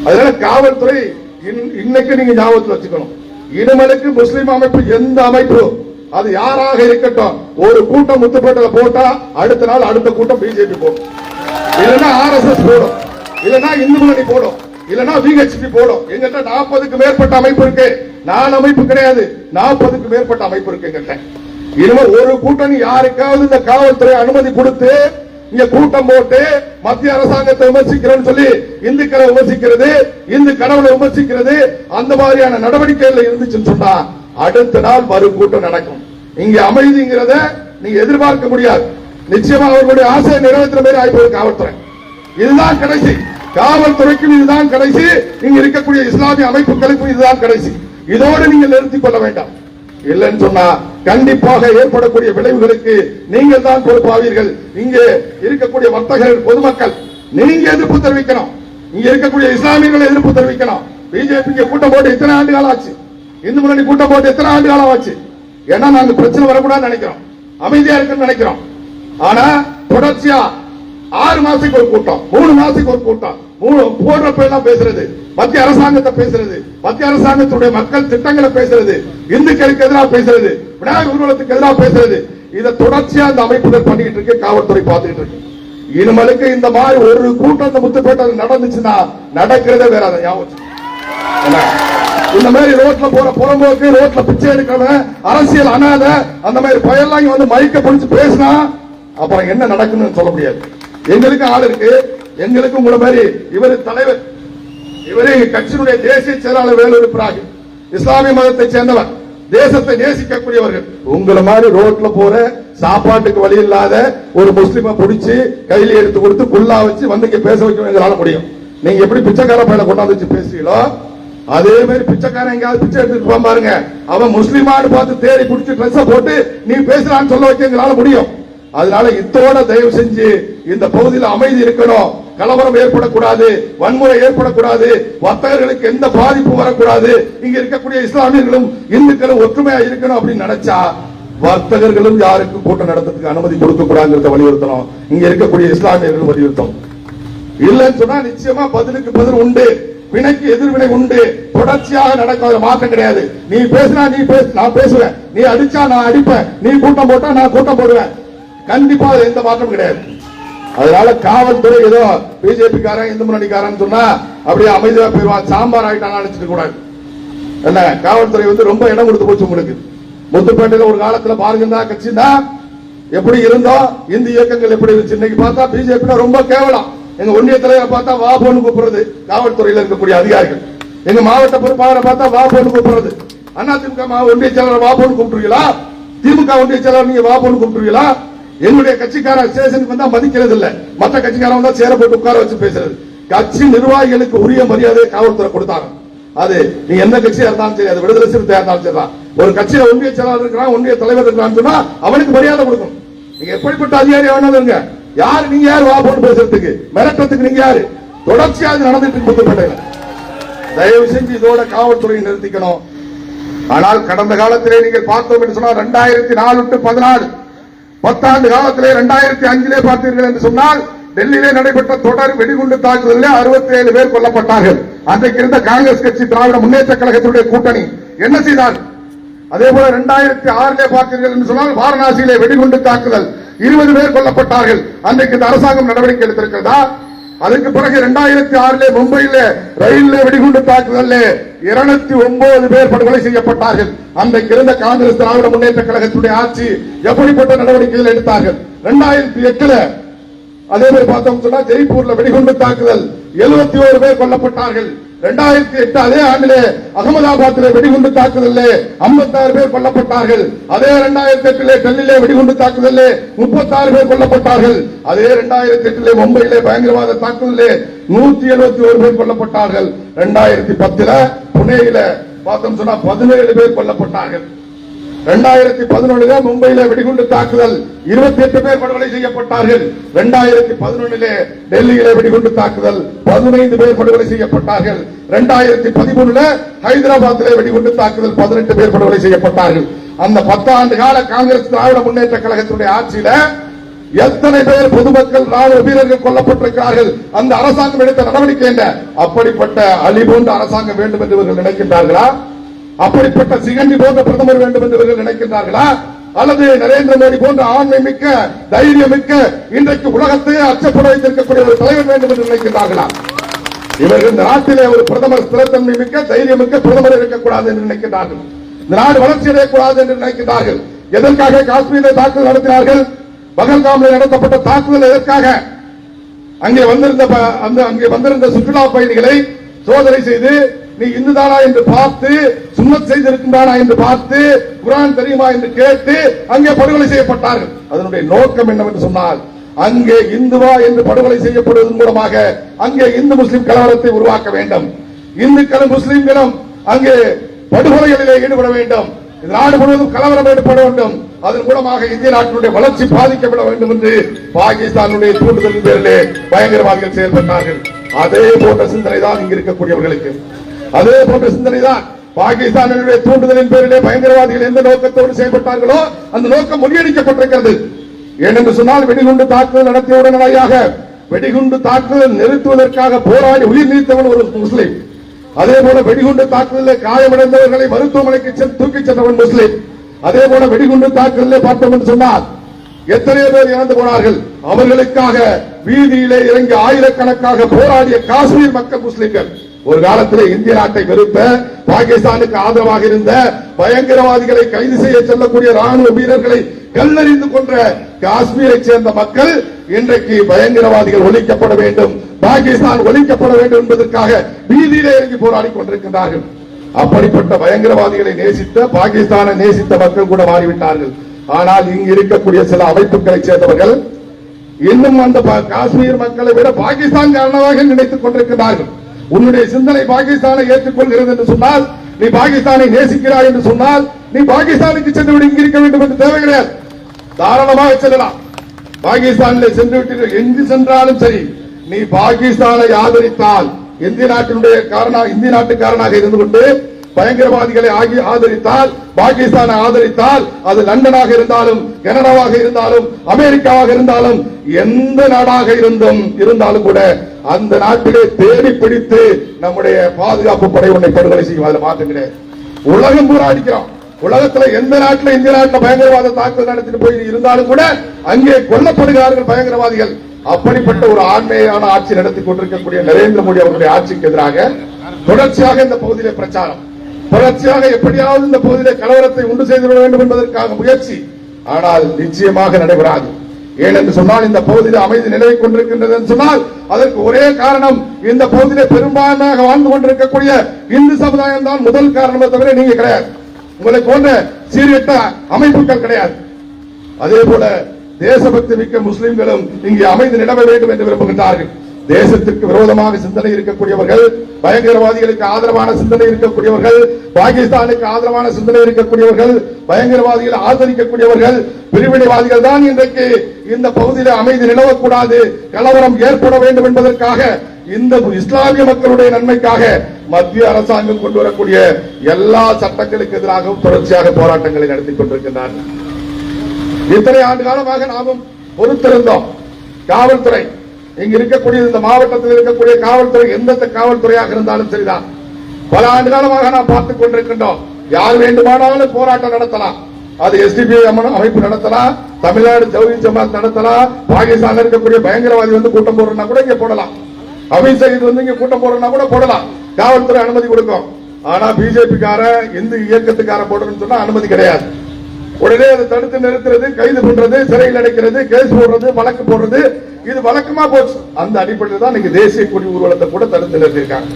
அதனால காவல்துறை இன்னைக்கு நீங்க ஞாபகத்தில் வச்சுக்கணும், இனிமேலுக்கு முஸ்லிம் அமைப்பு எந்த அமைப்பு அது யாராக இருக்கட்டும், ஒரு கூட்டம் முத்துப்பேட்டையில போட்டா அடுத்த நாள் அடுத்த கூட்டம் பிஜேபி போடும், இல்லைன்னா RSS போடும், இல்லைன்னா இந்து முன்னணி போடும், இல்லைன்னா VHP போடும். எங்கிட்ட 40க்கு மேற்பட்ட அமைப்பு இருக்கு. 4 அமைப்பு கிடையாது, 40க்கு மேற்பட்ட அமைப்பு இருக்கு எங்கிட்ட. இனிமேல் ஒரு கூட்டணி யாருக்காவது இந்த காவல்துறை அனுமதி கொடுத்து இங்க கூட்டம் போட்டு மத்திய அரசாங்கத்தை விமர்சிக்கிறேன்னு சொல்லி இந்துக்களை விமர்சிக்கிறது, இந்து கடவுளை விமர்சிக்கிறது, அந்த மாதிரியான நடவடிக்கைகள் இருந்துச்சுன்னு சொன்னா அடுத்த நாள் மறு கூட்டம் நடக்கும். இங்க அமைதிங்கிறத நீங்க எதிர்பார்க்க முடியாது. நிச்சயமா அவர்களுடைய ஆசையை நிறைவேற்ற மாதிரி ஆயிப்போது காவல்துறை. இதுதான் கடைசி, காவல்துறைக்கும் இதுதான் கடைசி, இங்க இருக்கக்கூடிய இஸ்லாமிய அமைப்புகளுக்கும் இதுதான் கடைசி. இதோடு நீங்கள் நிறுத்திக் கொள்ள வேண்டாம். இல்லைன்னு சொன்னா கண்டிப்பாக ஏற்படக்கூடிய விளைவுகளுக்கு நீங்கள் தான் பொறுப்பாவீர்கள். இங்கே இருக்கக்கூடிய வர்த்தகர்கள், பொதுமக்கள் நீங்க எதிர்ப்பு தெரிவிக்கணும். இங்க இருக்கக்கூடிய இஸ்லாமியர்கள் எதிர்ப்பு தெரிவிக்கணும். பிஜேபி கூட்டம் போட்டு எத்தனை ஆண்டு காலம் ஆச்சு, இந்து முன்னணி கூட்டம் போட்டு எத்தனை ஆண்டு காலம் ஆச்சு. ஏன்னா நாங்க பிரச்சனை வரக்கூடாதுன்னு நினைக்கிறோம், அமைதியா இருக்குன்னு நினைக்கிறோம். ஆனா தொடர்ச்சியா 6 மாசத்துக்கு ஒரு கூட்டம், 3 மாசத்துக்கு ஒரு கூட்டம் போடுறப்ப எல்லாம் பேசுறது, மத்திய அரசாங்கத்தை பேசுறது, மத்திய அரசாங்கத்துடைய மக்கள் திட்டங்களை பேசுறது, இந்துக்களுக்கு எதிராக பேசுறது, விநாயகர் ஊர்வலத்துக்கு எதிராக பேசுறது, இதை தொடர்ச்சியா அந்த அமைப்புகள் பண்ணிட்டு இருக்கு, காவல்துறை பார்த்துட்டு இருக்கு. இனிமேலுக்கு இந்த மாதிரி ஒரு கூட்டம் இந்த முத்துப்பேட்டையில் நடந்துச்சுன்னா நடக்கிறதே வேற. அதை ஞாபகம், இந்த மாதிரி ரோட்ல போற புறம்போக்கு, ரோட்ல பிச்சை எடுக்கிறவன், அரசியல் அனாத, அந்த மாதிரி பயெல்லாம் வந்து மைக்க பிடிச்சு பேசினா அப்புறம் என்ன நடக்குன்னு சொல்ல முடியாது. எங்களுக்கு ஆள் இருக்கு, எங்களுக்கு உங்களை மாதிரி இவர் தலைவர், இவரே கட்சியினுடைய தேசிய செயலாளர் வேலூர் பிராகு, இஸ்லாமிய மதத்தை சேர்ந்தவர், தேசத்தை நேசிக்கக்கூடியவர்கள். உங்களை மாதிரி ரோட்ல போற சாப்பாட்டுக்கு வழி இல்லாத ஒரு முஸ்லிமை பிடிச்சி கையில எடுத்து கொடுத்து குல்லா வச்சு வந்து இங்க பேச வைக்க எங்களால முடியும். நீங்க எப்படி பிச்சைக்கார பையனை கொண்டாந்து வச்சு பேசுவீங்களோ அதே மாதிரி பிச்சைக்காரன் எங்கேயாவது பிச்சை எடுத்துட்டு போக பாருங்க, அவன் முஸ்லிமான்னு பார்த்து தேடி பிடிச்சி ட்ரெஸ் போட்டு நீ பேசலான்னு சொல்ல வைக்க எங்களால முடியும். அதனால இத்தோட தயவு செஞ்சு இந்த பகுதியில் அமைதி இருக்கணும், கலவரம் ஏற்படக்கூடாது, வன்முறை ஏற்படக்கூடாது, வர்த்தகர்களுக்கு எந்த பாதிப்பு வரக்கூடாது, இங்க இருக்கக்கூடிய இஸ்லாமியர்களும் இந்துக்களும் ஒற்றுமையா இருக்கணும் அப்படின்னு நினைச்சா வர்த்தகர்களும் யாருக்கும் கூட்டம் நடத்துறதுக்கு அனுமதி கொடுக்க கூடாதுங்கிறத வலியுறுத்தணும். இங்க இருக்கக்கூடிய இஸ்லாமியர்களும் வலியுறுத்தணும். இல்லைன்னு சொன்னா நிச்சயமா பதிலுக்கு பதில் உண்டு, வினைக்கு எதிர்வினை உண்டு, தொடர்ச்சியாக நடக்காத மாற்றம் கிடையாது. நீ பேசினா நீ பேச, நான் பேசுவேன், நீ அடிச்சா நான் அடிப்பேன், நீ கூட்டம் போட்டா நான் கூட்டம் போடுவேன். கண்டிப்பா எந்த மாற்றம் கிடையாது. அதனால காவல்துறை ஏதோ பிஜேபி காரன் இந்து முன்னணிக்காரன் சொன்னா அப்படியே அமைதியா போயிருவான், சாம்பார் ஆயிட்டான் நினைச்சிட்டு கூடாது. என்ன காவல்துறை வந்து ரொம்ப இடம் கொடுத்து போச்சு உங்களுக்கு. முத்துப்பேட்டையில ஒரு காலத்துல பாருங்க கட்சி தான் எப்படி இருந்தோம், இந்து இயக்கங்கள் எப்படி இருந்துச்சு. இன்னைக்கு பார்த்தா பிஜேபி ரொம்ப கேவலம். எங்க ஒன்றிய தலைவரை பார்த்தா வா போன்னு கூப்பிடுறது காவல்துறையில் இருக்கக்கூடிய அதிகாரிகள், எங்க மாவட்ட பொறுப்பாளரை பார்த்தா வா போன்னு கூப்பிடுறது. அதிமுக ஒன்றிய செயலாளர் வா போன்னு கூப்பிட்டுருவீங்களா? திமுக ஒன்றிய செயலாளர் நீங்க வா போன்னு கூப்பிட்டுருவீங்களா? எங்களுடைய கட்சிக்கார ஸ்டேஷனுக்கு வந்தா மதிக்கிறது இல்ல, மற்ற கட்சிக்காரன் தான் சேர போட்டு உட்கார வச்சு பேசுறது. கட்சி நிர்வாகிகளுக்கு உரிய மரியாதை காவல்துறை கொடுத்தாங்க. அது நீ எந்த கட்சியா இருந்தாலும் சரி, அது விடுதலை சிறுத்தையா இருந்தாலும் சரிதான், ஒரு கட்சியில ஒன்றிய செயலாளர் இருக்கிறான், ஒன்றிய தலைவர் இருக்கிறான்னு சொன்னா அவனுக்கு மரியாதை கொடுக்கணும். நீங்க எப்படிப்பட்ட அதிகாரியா வேணாலும் யாரு, நீங்க யாரு வா போட்டு பேசுறதுக்கு, மிரட்டத்துக்கு நீங்க யாரு? தொடர்ச்சியாக நடந்துட்டு முத்துப்பேட்டையில. தயவு செஞ்சு இதோட காவல்துறையை நிறுத்திக்கணும். ஆனால் கடந்த காலத்திலே நீங்கள் பார்த்தோம் என்று சொன்னால் 2004 to 14 10 காலத்திலே 2005 பார்த்தீர்கள் என்று சொன்னால் டெல்லியிலே நடைபெற்ற தொடர் வெடிகுண்டு தாக்குதலில் 67 பேர் கொல்லப்பட்டார்கள். அன்றைக்கு இருந்த காங்கிரஸ் கட்சி திராவிட முன்னேற்ற கழகத்தினுடைய கூட்டணி என்ன செய்தார்? அதே போல 2006 பார்த்தீர்கள் என்று சொன்னால் வாரணாசியிலே வெடிகுண்டு தாக்குதல் 20 பேர் கொல்லப்பட்டார்கள். அன்றைக்கு இந்த அரசாங்கம் நடவடிக்கை எடுத்திருக்கிறதா? அதுக்கு பிறகு 2006 மும்பையில் ரயில்ல வெடிகுண்டு தாக்குதல் 209 பேர் படுகொலை செய்யப்பட்டார்கள். அன்றைக்கு இருந்த காங்கிரஸ் திராவிட முன்னேற்ற கழகத்துடைய ஆட்சி எப்படிப்பட்ட நடவடிக்கைகள் எடுத்தார்கள்? 2008 அதே மாதிரி பார்த்தோம் சொன்னா ஜெய்ப்பூர்ல வெடிகுண்டு தாக்குதல் 71 பேர் கொல்லப்பட்டார்கள். 2008 அதே ஆண்டிலே அகமதாபாத்தில் வெடிகுண்டு தாக்குதல் 56 பேர் கொல்லப்பட்டார்கள். அதே 2008 டெல்லியிலே வெடிகுண்டு தாக்குதல் 36 பேர் கொல்லப்பட்டார்கள். அதே 2008 மும்பையிலே பயங்கரவாத தாக்குதல் 171 பேர் கொல்லப்பட்டார்கள். 2010 புனேயில பார்த்தோம் சொன்னா 17 பேர் கொல்லப்பட்டார்கள். 2011 மும்பையில வெடிகுண்டு தாக்குதல் 28 பேர் படுகொலை செய்யப்பட்டார்கள். 2011 டெல்லியில வெடிகுண்டு தாக்குதல் 15 பேர் படுகொலை செய்யப்பட்டார்கள். 2013 ஹைதராபாத்திலே வெடிகுண்டு தாக்குதல் 18 பேர் படுகொலை செய்யப்பட்டார்கள். அந்த 10 ஆண்டு கால காங்கிரஸ் திராவிட முன்னேற்ற கழகத்தினுடைய ஆட்சியில எத்தனை பேர் பொதுமக்கள் ராணுவ வீரர்கள் கொல்லப்பட்டிருக்கிறார்கள். அந்த அரசாங்கம் எடுத்த நடவடிக்கை என்ன? அப்படிப்பட்ட அலி போன்ற அரசாங்கம் வேண்டும் என்று இவர்கள் நினைக்கின்றார்களா? அப்படிப்பட்ட சிகண்டி போன்ற பிரதமர் வேண்டும் என்று இவர்கள் நினைக்கின்றார்களா? அல்லது நரேந்திர மோடி போன்ற ஆண்மை மிக்க தைரியம் மிக்க இன்றைக்கு உலகத்தையே அச்சப்பட வைத்திருக்கக்கூடிய ஒரு தலைவர் வேண்டும் என்று நினைக்கின்றார்களா? இவர்கள் இந்த நாட்டிலே ஒரு பிரதமர் ஸ்திரத்தன்மை மிக்க தைரியம் மிக்க பிரதமர் இருக்கக்கூடாது என்று நினைக்கின்றார்கள். இந்த நாடு வளர்ச்சி அடையக்கூடாது என்று நினைக்கின்றார்கள். எதற்காக காஷ்மீரில் தாக்குதல் நடத்தினார்கள்? பகல்காமில் நடத்தப்பட்ட தாக்குதல் எதற்காக? அங்கே வந்திருந்த சுற்றுலா பயணிகளை சோதனை செய்து நீ இந்துதானா என்று பார்த்து, சுன்னத் செய்திருக்கின்றானா என்று பார்த்து, குர்ஆன் தெரியுமா என்று கேட்டு அங்கே படுகொலை செய்யப்பட்டார்கள். அதனுடைய நோக்கம் என்னவென்று சொன்னால், அங்கே இந்துவா என்று படுகொலை செய்யப்படுவதன் மூலமாக அங்கே இந்து முஸ்லிம் கலவரத்தை உருவாக்க வேண்டும். இந்துக்களும் முஸ்லிம்களும் அங்கே படுகொலைகளிலே ஈடுபட வேண்டும். இந்த நாடு முழுவதும் கலவரம் ஏற்பட வேண்டும். அதன் மூலமாக இந்திய நாட்டினுடைய வளர்ச்சி பாதிக்கப்பட வேண்டும் என்று பாகிஸ்தானுடைய தூண்டுதலின் பேரிலே பயங்கரவாதிகள் செயல்பட்டார்கள். அதே போன்ற சிந்தனை தான் இங்கு இருக்கக்கூடியவர்களுக்கு. அதே போன்ற சிந்தனை தான் பாகிஸ்தானுடைய தூண்டுதலின் பேரிலே பயங்கரவாதிகள் எந்த நோக்கத்தோடு செயல்பட்டார்களோ அந்த நோக்கம் முறியடிக்கப்பட்டிருக்கிறது. ஏனென்று சொன்னால், வெடிகுண்டு தாக்குதல் நடத்திய உடனடியாக வெடிகுண்டு தாக்குதல் நிறுத்துவதற்காக போராடி உயிர் நீத்தவன் ஒரு முஸ்லிம். அதே போல வெடிகுண்டு தாக்குதலில் காயமடைந்தவர்களை மருத்துவமனைக்கு தூக்கிச் சென்றவன் முஸ்லிம். அதே போல வெடிகுண்டு தாக்குதலில் பார்த்தோம் என்று சொன்னால் எத்தனையோ பேர் இறந்து போனார்கள். அவர்களுக்காக வீதியிலே இறங்கி ஆயிரக்கணக்காக போராடிய காஷ்மீர் மக்கள் முஸ்லிம்கள். ஒரு காலத்தில் இந்திய நாட்டை வெறுத்த, பாகிஸ்தானுக்கு ஆதரவாக இருந்த, பயங்கரவாதிகளை கைது செய்ய செல்லக்கூடிய ராணுவ வீரர்களை கல்லறிந்து கொன்ற காஷ்மீரை சேர்ந்த மக்கள் இன்றைக்கு பயங்கரவாதிகள் ஒழிக்கப்பட வேண்டும், பாகிஸ்தான் ஒழிக்கப்பட வேண்டும் என்பதற்காக வீதியிலே இறங்கி போராடி கொண்டிருக்கின்றார்கள். அப்படிப்பட்ட பயங்கரவாதிகளை நேசித்த, பாகிஸ்தானை நேசித்த மக்கள் கூட மாறிவிட்டார்கள். ஆனால் இங்கு இருக்கக்கூடிய சில அமைப்புகளை சேர்ந்தவர்கள் இன்னும் அந்த காஷ்மீர் மக்களை விட பாகிஸ்தான் காரணமாக நினைத்துக் கொண்டிருக்கிறார்கள். உன்னுடைய சிந்தனை பாகிஸ்தானை ஏற்றுக்கொள்கிறது என்று சொன்னால், நீ பாகிஸ்தானை நேசிக்கிறாய் என்று சொன்னால், நீ பாகிஸ்தானுக்கு சென்று விட இங்கு இருக்க வேண்டும் என்று தேவை கிடையாது. தாராளமாக செல்லலாம். பாகிஸ்தானில் சென்று விட்டு எங்கு சென்றாலும் சரி, நீ பாகிஸ்தானை ஆதரித்தால், இந்திய நாட்டுக்காரனாக இருந்து கொண்டு பயங்கரவாதிகளை ஆதரித்தால், பாகிஸ்தானை ஆதரித்தால், அது லண்டனாக இருந்தாலும், கனடாவாக இருந்தாலும், அமெரிக்காவாக இருந்தாலும், எந்த நாடாக இருந்தாலும் கூட அந்த நாட்டிலே தேடி பிடித்து நம்முடைய பாதுகாப்பு படை உன்னை படுகொலை செய்யும். அதில் மாற்றம் கிடையாது. உலகம் பூரா அடிக்கிறோம். உலகத்துல எந்த நாட்டில், இந்திய நாட்டில் பயங்கரவாத தாக்குதல் நடத்திட்டு போய் இருந்தாலும் கூட அங்கே கொல்லப்படுகிறார்கள் பயங்கரவாதிகள். அப்படிப்பட்ட ஒரு ஆண்மையான ஆட்சி நடத்தி கொண்டிருக்கக்கூடிய நரேந்திர மோடி அவர்களுடைய ஆட்சிக்கு எதிராக தொடர்ச்சியாக இந்த பகுதியிலே பிரச்சாரம், தொடர்ச்சியாக எப்படியாவது இந்த பகுதியிலே கலவரத்தை உண்டு செய்துவிட வேண்டும் என்பதற்காக முயற்சி. ஆனால் நிச்சயமாக நடைபெறாது. ஏனென்று சொன்னால், இந்த பகுதியில் அமைதி நிலவி கொண்டிருக்கின்றது என்று சொன்னால் அதற்கு ஒரே காரணம், இந்த பகுதியிலே பெரும்பான்மையாக வாழ்ந்து கொண்டிருக்கக்கூடிய இந்து சமுதாயம் தான் முதல் காரணமே தவிர நீங்க கிடையாது. உங்களை போன்ற சீர்கெட்ட அமைப்புகள் கிடையாது. அதே போல தேசபக்தி மிக்க முஸ்லிம்களும் இங்கே அமைதி நிலவ வேண்டும் என்று விரும்புகின்றார்கள். தேசத்திற்கு விரோதமாக சிந்தனை இருக்கக்கூடியவர்கள், பயங்கரவாதிகளுக்கு ஆதரவான சிந்தனை இருக்கக்கூடியவர்கள், பாகிஸ்தானுக்கு ஆதரவான சிந்தனை இருக்கக்கூடியவர்கள், பயங்கரவாதிகளை ஆதரிக்கக்கூடியவர்கள், பிரிவினைவாதிகள் தான் இன்றைக்கு இந்த பகுதியில் அமைதி நிலவக்கூடாது, கலவரம் ஏற்பட வேண்டும் என்பதற்காக, இந்த இஸ்லாமிய மக்களுடைய நன்மைக்காக மத்திய அரசாங்கம் கொண்டு வரக்கூடிய எல்லா சட்டங்களுக்கு எதிராகவும் தொடர்ச்சியாக போராட்டங்களை நடத்தி கொண்டிருக்கின்றார்கள். இத்தனை ஆண்டு காலமாக நாமும் பொறுத்திருந்தோம். காவல்துறை, இங்க இருக்கக்கூடிய இந்த மாவட்டத்தில் இருக்கக்கூடிய காவல்துறை எந்த காவல்துறையாக இருந்தாலும் சரிதான், பல ஆண்டு காலமாக நாம் பார்த்துக் கொண்டிருக்கின்றோம். யார் வேண்டுமானாலும் போராட்டம் நடத்தலாம். அது எஸ்டிபிஐ அமைப்பு நடத்தலாம், தமிழ்நாடு தௌஹீத் ஜமாத் நடத்தலாம், பாகிஸ்தான் இருக்கக்கூடிய பயங்கரவாதி வந்து கூட்டம் போடுறா கூட இங்க போடலாம், அமித்ஷா வந்து இங்க கூட்டம் போடுறா கூட போடலாம், காவல்துறை அனுமதி கொடுக்கும். ஆனா பிஜேபி கார இந்து இயக்கத்துக்கார போடுறதுன்னு சொன்னா அனுமதி கிடையாது. உடனே அதை தடுத்து நிறுத்துறது, கைது பண்றது, சிறையில் அடைக்கிறது, கேஸ் போடுறது, வழக்கு போடுறது, இது வழக்கமா போச்சு. அந்த அடிப்படையில் தான் இன்னைக்கு தேசிய கொடி ஊர்வலத்தை கூட தடுத்து நிறுத்திருக்காங்க.